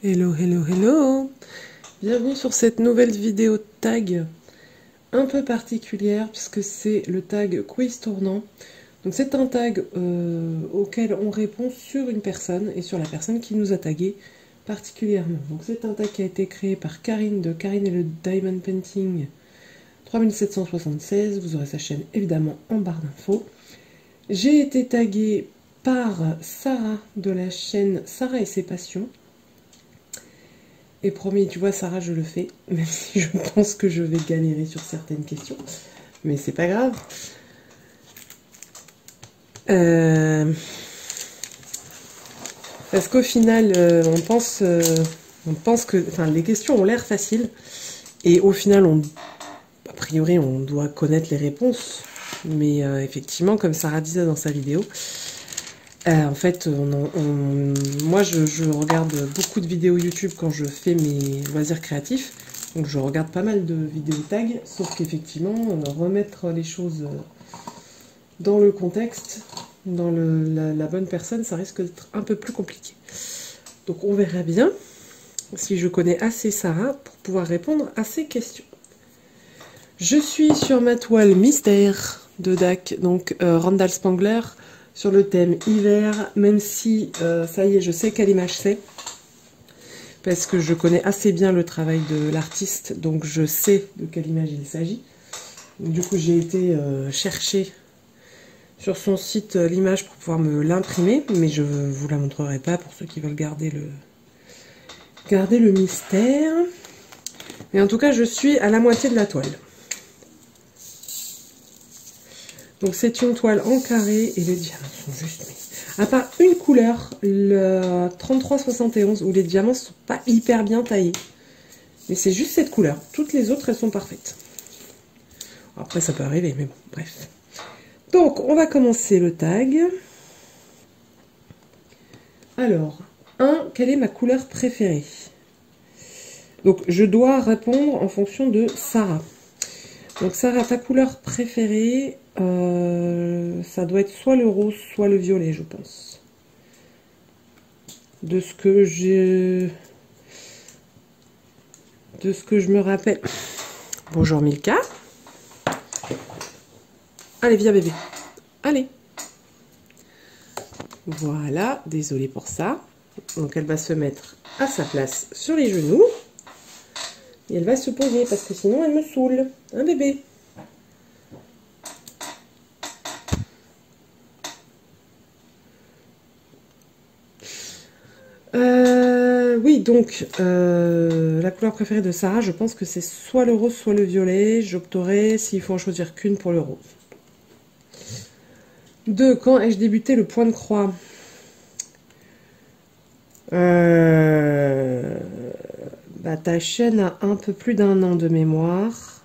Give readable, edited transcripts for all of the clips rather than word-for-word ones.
Hello, hello, hello! Bienvenue sur cette nouvelle vidéo tag un peu particulière puisque c'est le tag quiz tournant. Donc c'est un tag auquel on répond sur une personne et sur la personne qui nous a tagué particulièrement. Donc c'est un tag qui a été créé par Karine de Karine et le Diamond Painting 3776. Vous aurez sa chaîne évidemment en barre d'infos. J'ai été taguée par Sarah de la chaîne Sarah et ses passions. Et promis, tu vois Sarah, je le fais, même si je pense que je vais galérer sur certaines questions. Mais c'est pas grave. Parce qu'au final, on pense que... Enfin, les questions ont l'air faciles. Et au final, a priori, on doit connaître les réponses. Mais effectivement, comme Sarah disait dans sa vidéo... en fait, moi je regarde beaucoup de vidéos YouTube quand je fais mes loisirs créatifs, donc je regarde pas mal de vidéos tag, sauf qu'effectivement, remettre les choses dans le contexte, dans la bonne personne, ça risque d'être un peu plus compliqué. Donc on verra bien si je connais assez Sarah pour pouvoir répondre à ces questions. Je suis sur ma toile mystère de DAC, donc Randall Spangler, sur le thème hiver, même si, ça y est, je sais quelle image c'est, parce que je connais assez bien le travail de l'artiste, donc je sais de quelle image il s'agit. Du coup, j'ai été chercher sur son site l'image pour pouvoir me l'imprimer, mais je ne vous la montrerai pas pour ceux qui veulent garder le mystère. Mais en tout cas, je suis à la moitié de la toile. Donc c'est une toile en carré et les diamants sont juste... Mais... À part une couleur, le 3371, où les diamants ne sont pas hyper bien taillés. Mais c'est juste cette couleur. Toutes les autres, elles sont parfaites. Après, ça peut arriver, mais bon, bref. Donc, on va commencer le tag. Alors, quelle est ma couleur préférée? Donc, je dois répondre en fonction de Sarah. Donc Sarah, ta couleur préférée, ça doit être soit le rose, soit le violet, je pense. De ce que je me rappelle. Bonjour Milka. Allez, viens bébé. Allez. Voilà, désolée pour ça. Donc elle va se mettre à sa place sur les genoux. Et elle va se poser parce que sinon elle me saoule. Un bébé. Oui, donc la couleur préférée de Sarah, je pense que c'est soit le rose, soit le violet. J'opterai, s'il faut en choisir qu'une, pour le rose. 2. Quand ai-je débuté le point de croix? Bah, ta chaîne a un peu plus d'1 an de mémoire.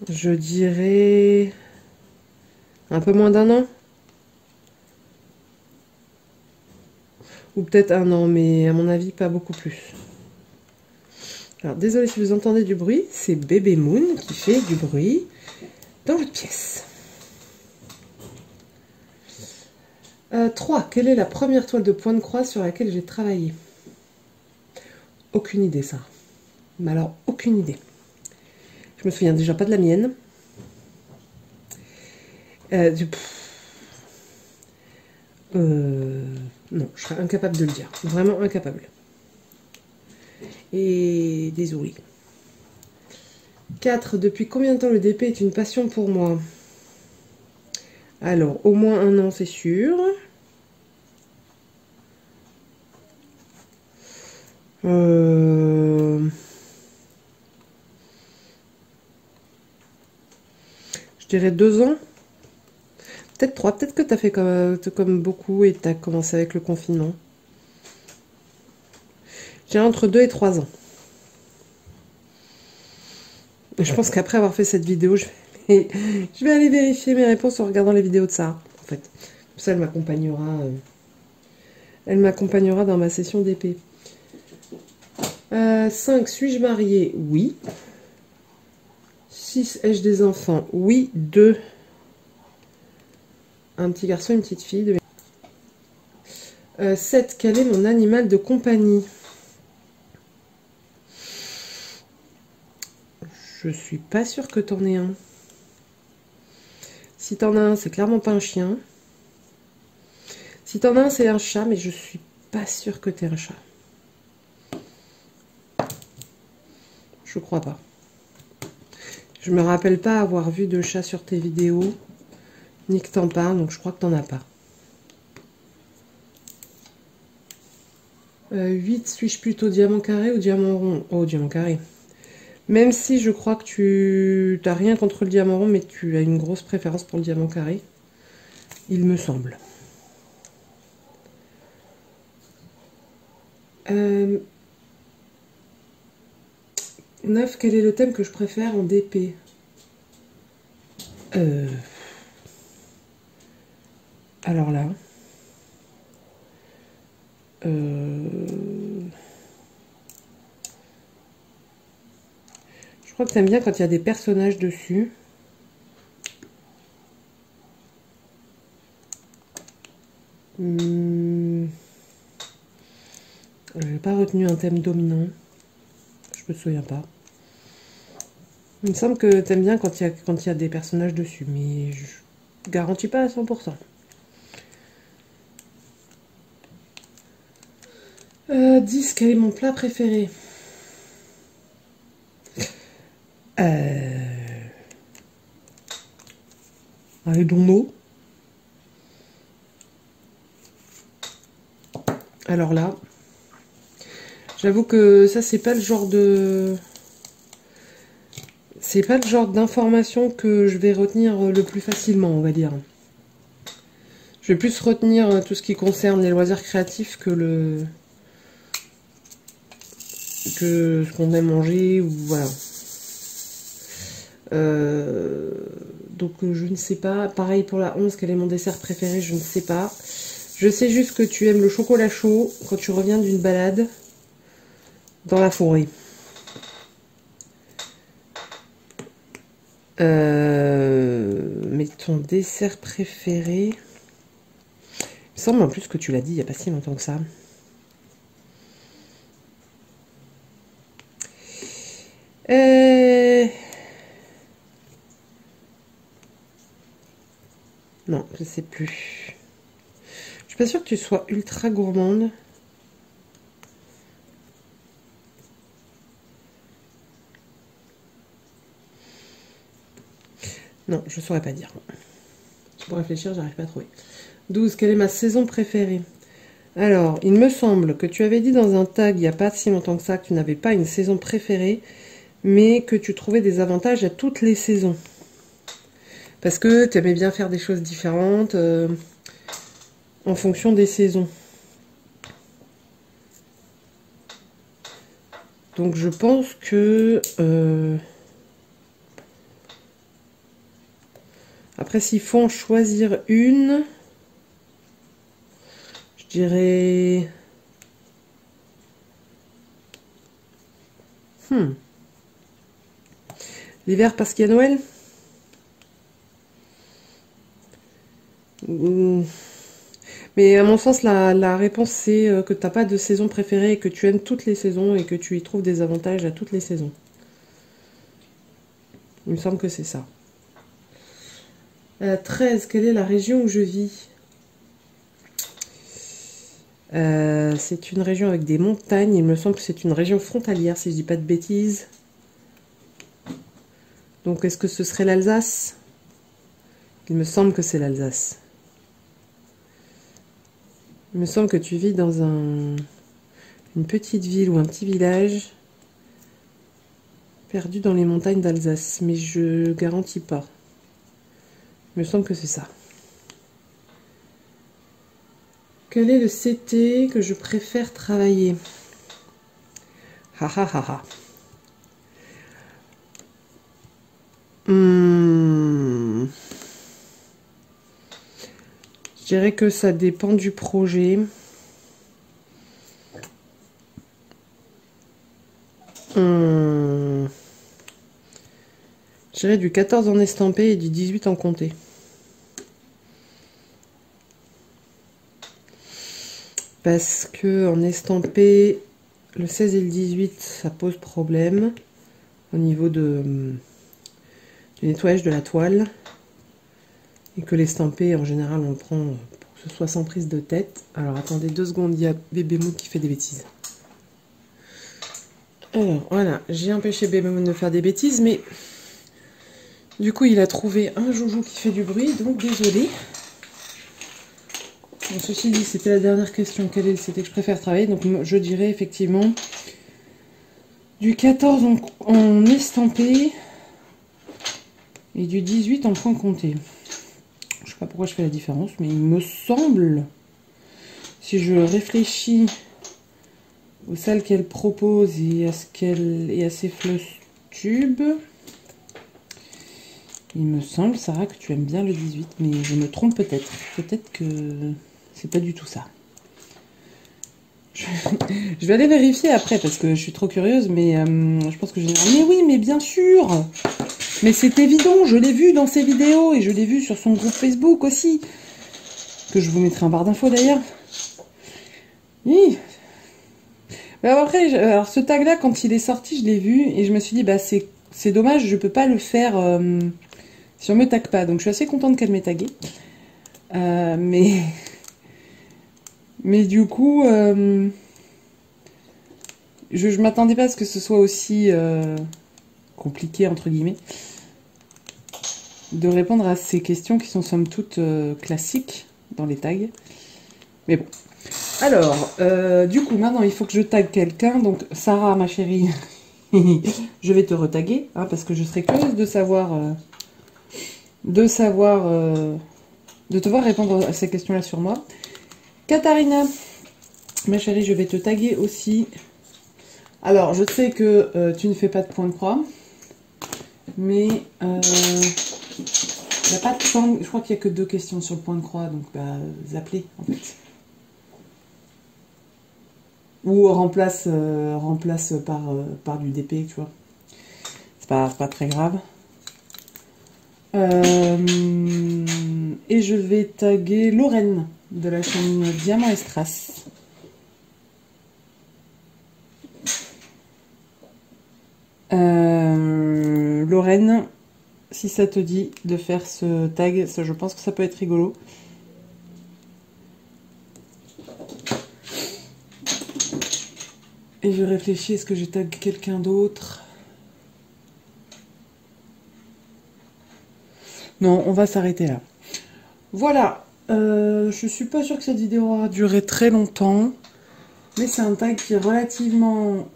Je dirais un peu moins d'1 an. Ou peut-être 1 an, mais à mon avis, pas beaucoup plus. Alors, désolé si vous entendez du bruit, c'est Bébé Moon qui fait du bruit dans votre pièce. 3. Quelle est la première toile de point de croix sur laquelle j'ai travaillé? Aucune idée, ça. Mais alors, aucune idée. Je me souviens déjà pas de la mienne. Non, je serais incapable de le dire. Vraiment incapable. Et désolé. 4. Depuis combien de temps le DP est une passion pour moi? Alors, au moins 1 an, c'est sûr. Je dirais 2 ans. Peut-être 3. Peut-être que tu as fait comme beaucoup et tu as commencé avec le confinement. J'ai entre 2 et 3 ans. Je pense qu'après avoir fait cette vidéo, je vais aller vérifier mes réponses en regardant les vidéos de Sarah. En fait, ça, elle m'accompagnera dans ma session d'épée. 5. Suis-je mariée? Oui. 6, ai-je des enfants? Oui, 2. Un petit garçon, une petite fille. 7, quel est mon animal de compagnie? Je suis pas sûre que t'en aies un. Si t'en as un, c'est clairement pas un chien. Si t'en as un, c'est un chat, mais je suis pas sûre que t'aies un chat. Je crois pas. Je me rappelle pas avoir vu de chat sur tes vidéos, ni que t'en parles, donc je crois que t'en as pas. 8, suis-je plutôt diamant carré ou diamant rond? Oh, diamant carré. Même si je crois que tu n'as rien contre le diamant rond, mais tu as une grosse préférence pour le diamant carré, il me semble. 9, quel est le thème que je préfère en DP? Alors là... Je crois que t'aimes bien quand il y a des personnages dessus. Je n'ai pas retenu un thème dominant. Je me souviens pas. Il me semble que t'aimes bien quand il y a des personnages dessus, mais je garantis pas à 100%. 10, quel est mon plat préféré? Allez, donno. Alors là, j'avoue que ça, c'est pas le genre de... C'est pas le genre d'information que je vais retenir le plus facilement, on va dire. Je vais plus retenir tout ce qui concerne les loisirs créatifs que ce qu'on aime manger, ou voilà. Donc je ne sais pas. Pareil pour la 11, quel est mon dessert préféré? Je ne sais pas. Je sais juste que tu aimes le chocolat chaud quand tu reviens d'une balade dans la forêt. Mais ton dessert préféré... Il me semble en plus que tu l'as dit il n'y a pas si longtemps que ça. Non, je sais plus. Je suis pas sûre que tu sois ultra gourmande. Non, je saurais pas dire. Pour réfléchir, j'arrive pas à trouver. 12, quelle est ma saison préférée? Alors, il me semble que tu avais dit dans un tag, il n'y a pas si longtemps que ça, que tu n'avais pas une saison préférée, mais que tu trouvais des avantages à toutes les saisons. Parce que tu aimais bien faire des choses différentes en fonction des saisons. Donc je pense que... Après, s'il faut en choisir une, je dirais... L'hiver parce qu'il y a Noël? Mais à mon sens, la réponse c'est que tu n'as pas de saison préférée et que tu aimes toutes les saisons et que tu y trouves des avantages à toutes les saisons. Il me semble que c'est ça. 13, quelle est la région où je vis? C'est une région avec des montagnes. Il me semble que c'est une région frontalière, si je dis pas de bêtises. Donc, est-ce que ce serait l'Alsace? Il me semble que c'est l'Alsace. Il me semble que tu vis dans une petite ville ou un petit village perdu dans les montagnes d'Alsace. Mais je garantis pas. Il me semble que c'est ça. Quel est le CT que je préfère travailler? Ha ha ha ha. Je dirais que ça dépend du projet. Je dirais du 14 en estampé et du 18 en comté. Parce que en estampé, le 16 et le 18, ça pose problème au niveau du nettoyage de la toile. Et que l'estampé, en général, on le prend pour que ce soit sans prise de tête. Alors attendez 2 secondes, il y a Bébé Moon qui fait des bêtises. Alors voilà, j'ai empêché Bébé Moon de faire des bêtises, mais du coup il a trouvé un joujou qui fait du bruit, donc désolé. Bon, ceci dit, c'était la dernière question, c'était que je préfère travailler, donc je dirais effectivement du 14 en estampé et du 18 en point compté. Je sais pas pourquoi je fais la différence, mais il me semble, si je réfléchis aux salles qu'elle propose et à ses floss tubes, il me semble, Sarah, que tu aimes bien le 18, mais je me trompe peut-être. Peut-être que c'est pas du tout ça. Je vais aller vérifier après parce que je suis trop curieuse, mais je pense que j'ai... Mais oui, mais bien sûr! Mais c'est évident, je l'ai vu dans ses vidéos et je l'ai vu sur son groupe Facebook aussi. Que je vous mettrai en barre d'infos d'ailleurs. Oui. Mais après, alors ce tag là, quand il est sorti, je l'ai vu et je me suis dit, bah c'est dommage, je peux pas le faire si on me tag pas. Donc je suis assez contente qu'elle m'ait tagué. Mais du coup, je m'attendais pas à ce que ce soit aussi compliqué, entre guillemets, de répondre à ces questions qui sont somme toute classiques dans les tags. Mais bon. Alors, du coup, maintenant, il faut que je tag quelqu'un. Donc, Sarah, ma chérie, je vais te retaguer, hein, parce que je serais curieuse de savoir... de te voir répondre à ces questions-là sur moi. Katharina, ma chérie, je vais te taguer aussi. Alors, je sais que tu ne fais pas de point de croix, mais il n'y a pas de temps. Je crois qu'il n'y a que 2 questions sur le point de croix, donc bah, zappez en fait. Ou remplace par du DP, tu vois. C'est pas très grave. Et je vais taguer Lorraine de la chaîne Diamant et Strass. Lorraine, si ça te dit de faire ce tag, ça, je pense que ça peut être rigolo. Et je réfléchis, est-ce que je tag quelqu'un d'autre? Non, on va s'arrêter là. Voilà, je suis pas sûre que cette vidéo aura duré très longtemps, mais c'est un tag qui est relativement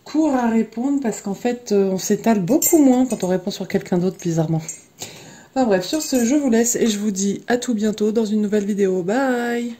court à répondre parce qu'en fait, on s'étale beaucoup moins quand on répond sur quelqu'un d'autre, bizarrement. Enfin bref, sur ce, je vous laisse et je vous dis à tout bientôt dans une nouvelle vidéo. Bye!